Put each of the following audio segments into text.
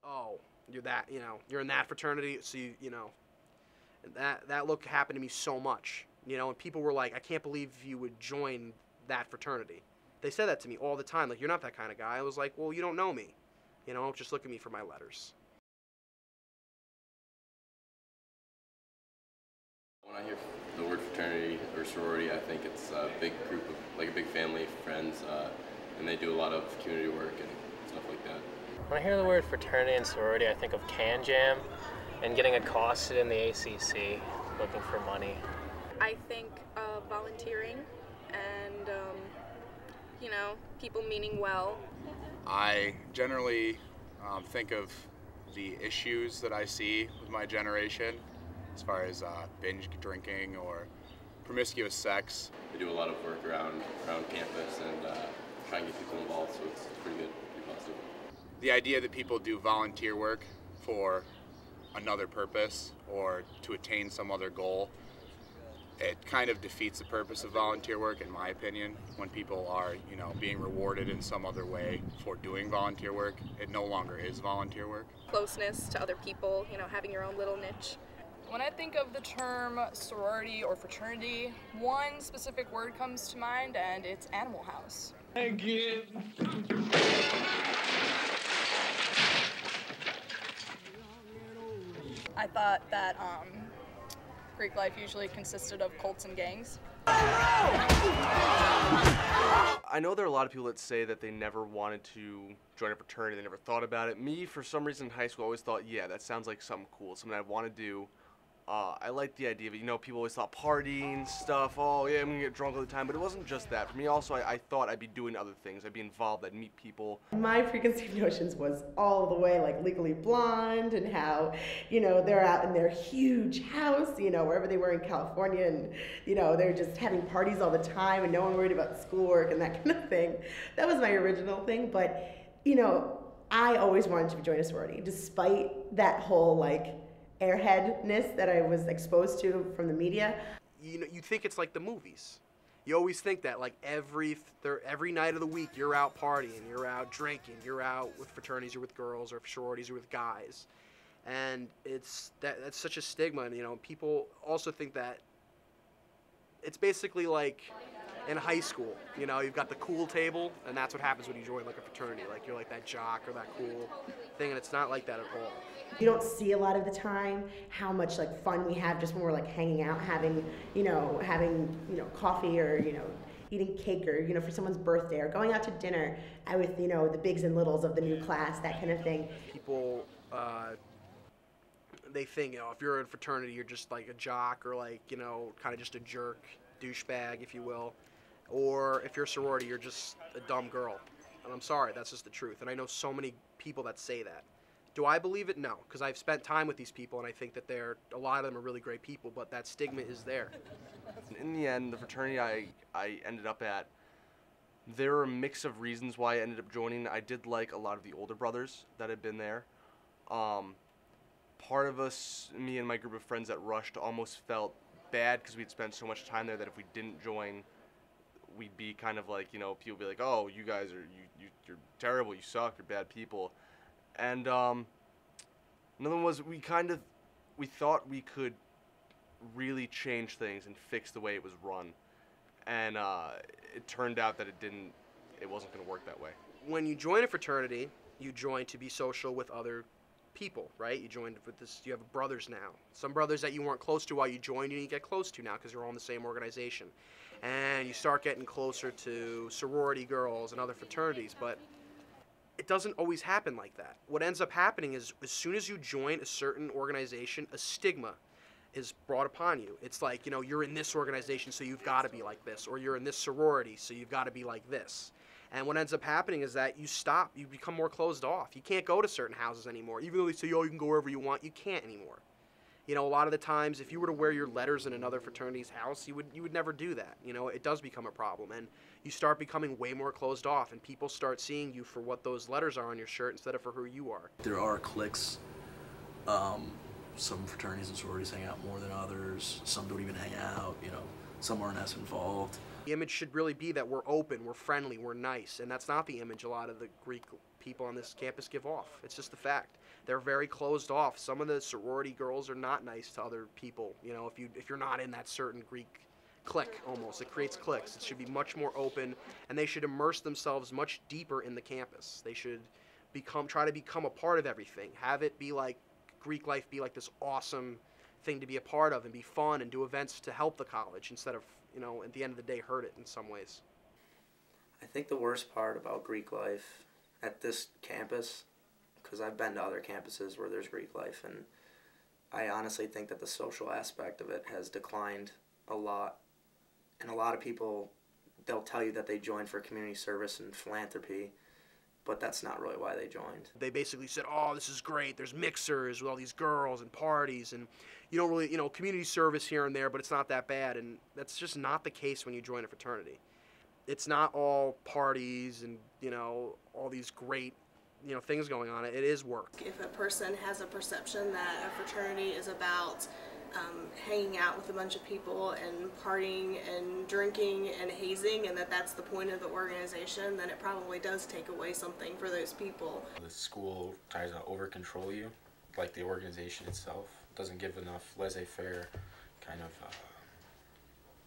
oh, you're that, you're in that fraternity, so and that look happened to me so much, and people were like, I can't believe you would join that fraternity. They said that to me all the time, like, you're not that kind of guy. I was like, well, you don't know me, just look at me for my letters. When I hear the word fraternity or sorority, I think it's a big group of, like a big family of friends, and they do a lot of community work and stuff like that. When I hear the word fraternity and sorority, I think of Can Jam and getting accosted in the ACC looking for money. I think of volunteering and, people meaning well. I generally think of the issues that I see with my generation as far as binge drinking or promiscuous sex. They do a lot of work around campus and try and get people involved, so it's pretty good, pretty positive. The idea that people do volunteer work for another purpose or to attain some other goal, it kind of defeats the purpose of volunteer work, in my opinion. When people are, being rewarded in some other way for doing volunteer work, it no longer is volunteer work. Closeness to other people, having your own little niche. When I think of the term sorority or fraternity, one specific word comes to mind, and it's Animal House. I thought that Greek life usually consisted of cults and gangs. I know there are a lot of people that say that they never wanted to join a fraternity, they never thought about it. Me, for some reason in high school, I always thought, yeah, that sounds like something cool, something I'd want to do. I like the idea of it. People always thought partying, stuff, oh yeah, I'm gonna get drunk all the time, but it wasn't just that. For me also, I thought I'd be doing other things. I'd be involved, I'd meet people. My preconceived notions was all the way like Legally Blonde and how, they're out in their huge house, wherever they were in California, and, they're just having parties all the time and no one worried about schoolwork and that kind of thing. That was my original thing, but, I always wanted to join a sorority, despite that whole, airheadness that I was exposed to from the media. You think it's like the movies. You always think that, like, every night of the week you're out partying, you're out drinking, you're out with fraternities, you're with girls, or sororities, you're with guys. And that's such a stigma, and, people also think that it's basically like in high school, you've got the cool table, and that's what happens when you join, like, a fraternity. Like, you're like that jock or that cool thing, and it's not like that at all. You don't see a lot of the time how much fun we have just when we're hanging out, having coffee or eating cake or for someone's birthday or going out to dinner with the bigs and littles of the new class, that kind of thing. People they think if you're in a fraternity you're just like a jock or kind of just a jerk, douchebag if you will, or if you're a sorority you're just a dumb girl. And I'm sorry, that's just the truth. And I know so many people that say that. Do I believe it? No, because I've spent time with these people, and I think that a lot of them are really great people, but that stigma is there. In the end, the fraternity I ended up at, there were a mix of reasons why I ended up joining. I did like a lot of the older brothers that had been there. Part of us, me and my group of friends that rushed, almost felt bad because we'd spent so much time there that if we didn't join, we'd be kind of like, people would be like, oh, you guys are, you're terrible, you suck, you're bad people. And another one was we thought we could really change things and fix the way it was run. And it turned out that it wasn't going to work that way. When you join a fraternity, you join to be social with other people, right? You joined with you have brothers now. Some brothers that you weren't close to while you joined, you get close to now because you're all in the same organization. And you start getting closer to sorority girls and other fraternities, but it doesn't always happen like that. What ends up happening is as soon as you join a certain organization, a stigma is brought upon you. It's like, you're in this organization, so you've got to be like this, or you're in this sorority, so you've got to be like this. And what ends up happening is that you become more closed off. You can't go to certain houses anymore. Even though they say, oh, you can go wherever you want, you can't anymore. A lot of the times, if you were to wear your letters in another fraternity's house, you would never do that. It does become a problem, and you start becoming way more closed off, and people start seeing you for what those letters are on your shirt instead of for who you are. There are cliques. Some fraternities and sororities hang out more than others. Some don't even hang out. Some aren't as involved. The image should really be that we're open, we're friendly, we're nice, and that's not the image a lot of the Greek people on this campus give off. It's just a fact. They're very closed off. Some of the sorority girls are not nice to other people. You know, if you're not in that certain Greek clique, almost, it creates cliques. It should be much more open, and they should immerse themselves much deeper in the campus. They should try to become a part of everything. Have it be like Greek life, be like this awesome thing to be a part of and be fun and do events to help the college instead of, you know, at the end of the day hurt it in some ways. I think the worst part about Greek life at this campus, because I've been to other campuses where there's Greek life, and I honestly think that the social aspect of it has declined a lot. And a lot of people, they'll tell you that they joined for community service and philanthropy, but that's not really why they joined. They basically said, oh, this is great, there's mixers with all these girls and parties, and you don't really, you know, community service here and there, but it's not that bad, and that's just not the case when you join a fraternity. It's not all parties and, you know, all these great, you know, things going on. It is work. If a person has a perception that a fraternity is about hanging out with a bunch of people and partying and drinking and hazing, and that's the point of the organization, then it probably does take away something for those people. The school tries to over-control you, like the organization itself doesn't give enough laissez-faire kind of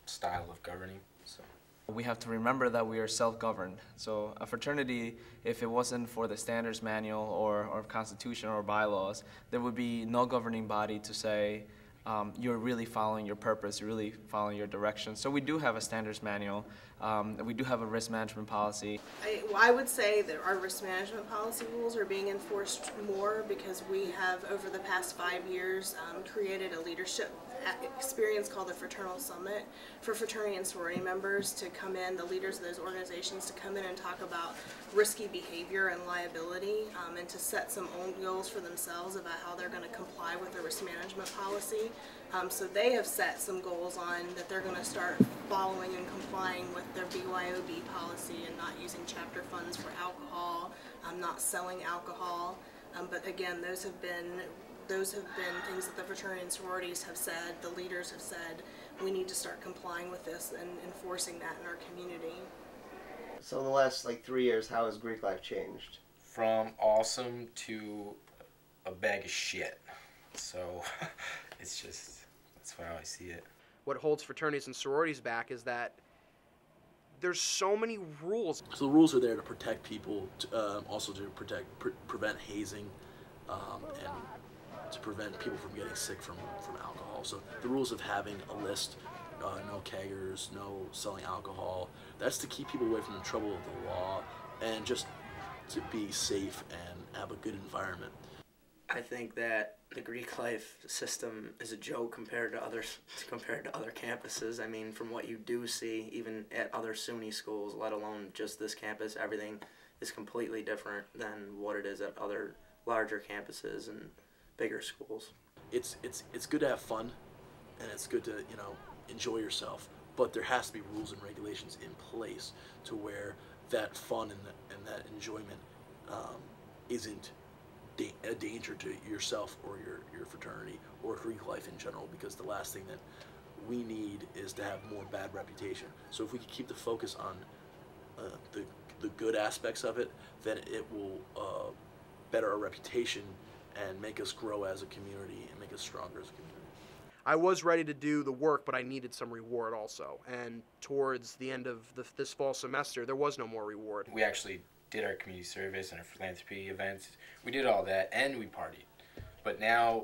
style of governing. So we have to remember that we are self-governed. So a fraternity, if it wasn't for the standards manual or constitution or bylaws, there would be no governing body to say you're really following your purpose, you're really following your direction. So we do have a standards manual, we do have a risk management policy. I would say that our risk management policy rules are being enforced more because we have, over the past 5 years, created a leadership experience called the Fraternal Summit for fraternity and sorority members to come in, the leaders of those organizations to come in and talk about risky behavior and liability, and to set some own goals for themselves about how they're going to comply with the risk management policy. So they have set some goals on that they're going to start following and complying with their BYOB policy and not using chapter funds for alcohol, not selling alcohol. But again, those have been things that the fraternity and sororities have said, the leaders have said, we need to start complying with this and enforcing that in our community. So in the last 3 years, how has Greek life changed? From awesome to a bag of shit. So it's just, that's how I see it. What holds fraternities and sororities back is that there's so many rules. So the rules are there to protect people, also to prevent hazing, and to prevent people from getting sick from alcohol. So the rules of having a list, no keggers, no selling alcohol, that's to keep people away from the trouble of the law and just to be safe and have a good environment. I think that the Greek life system is a joke compared to other campuses. I mean, from what you do see, even at other SUNY schools, let alone just this campus, everything is completely different than what it is at other larger campuses and bigger schools. It's good to have fun, and it's good to, you know, enjoy yourself, but there has to be rules and regulations in place to where that fun and that enjoyment isn't a danger to yourself or your fraternity or Greek life in general, because the last thing that we need is to have more bad reputation. So if we can keep the focus on the good aspects of it, then it will better our reputation and make us grow as a community and make us stronger as a community. I was ready to do the work, but I needed some reward also. And towards the end of this fall semester, there was no more reward. We actually did our community service and our philanthropy events. We did all that, and we partied. But now,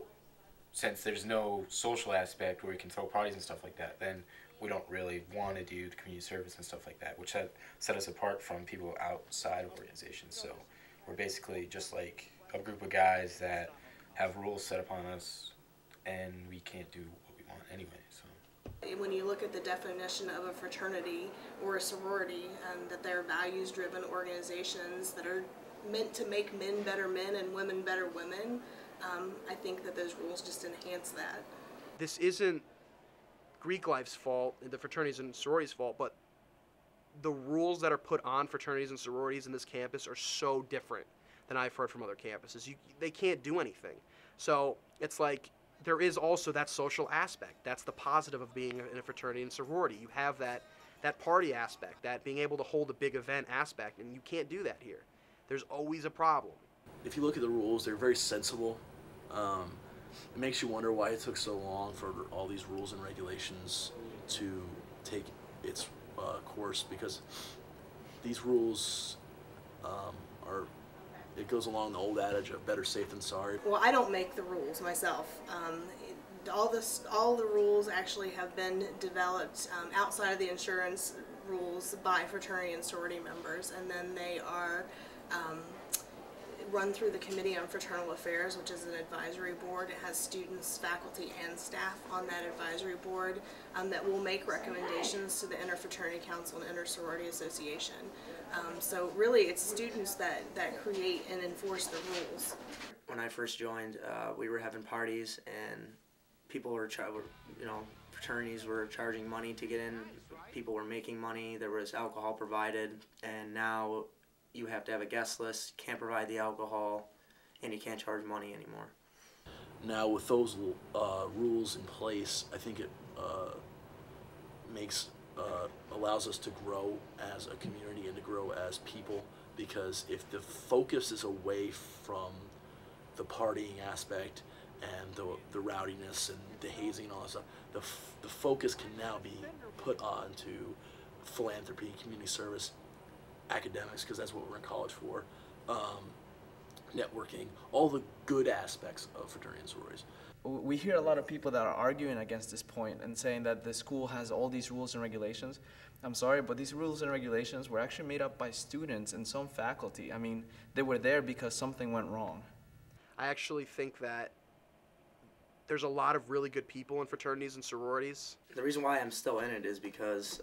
since there's no social aspect where we can throw parties and stuff like that, then we don't really want to do the community service and stuff like that, which set us apart from people outside of organizations. So we're basically just like a group of guys that have rules set upon us, and we can't do what we want anyway. So when you look at the definition of a fraternity or a sorority, that they're values-driven organizations that are meant to make men better men and women better women, I think that those rules just enhance that. This isn't Greek life's fault, the fraternities and sororities' fault, but the rules that are put on fraternities and sororities in this campus are so different than I've heard from other campuses. They can't do anything. So it's like there is also that social aspect. That's the positive of being in a fraternity and sorority. You have that party aspect, that being able to hold a big event aspect, and you can't do that here. there's always a problem. If you look at the rules, they're very sensible. It makes you wonder why it took so long for all these rules and regulations to take its course, because these rules it goes along the old adage of better safe than sorry. Well, I don't make the rules myself. All the rules actually have been developed outside of the insurance rules by fraternity and sorority members, and then they are run through the Committee on Fraternal Affairs, which is an advisory board. It has students, faculty, and staff on that advisory board that will make recommendations to the Interfraternity Council and Inter-Sorority Association. So really, it's students that create and enforce the rules. When I first joined, we were having parties, and people were, fraternities were charging money to get in. People were making money. There was alcohol provided, and now you have to have a guest list, can't provide the alcohol, and you can't charge money anymore. Now with those rules in place, I think it allows us to grow as a community and to grow as people, because if the focus is away from the partying aspect and the rowdiness and the hazing and all that stuff, the focus can now be put on to philanthropy, community service, academics, because that's what we're in college for, networking, all the good aspects of fraternity and sororities. We hear a lot of people that are arguing against this point and saying that the school has all these rules and regulations. I'm sorry, but these rules and regulations were actually made up by students and some faculty. I mean, they were there because something went wrong. I actually think that there's a lot of really good people in fraternities and sororities. The reason why I'm still in it is because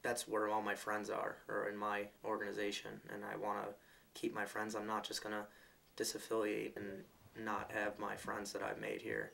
that's where all my friends are, or in my organization, and I want to keep my friends. I'm not just going to disaffiliate and not have my friends that I've made here.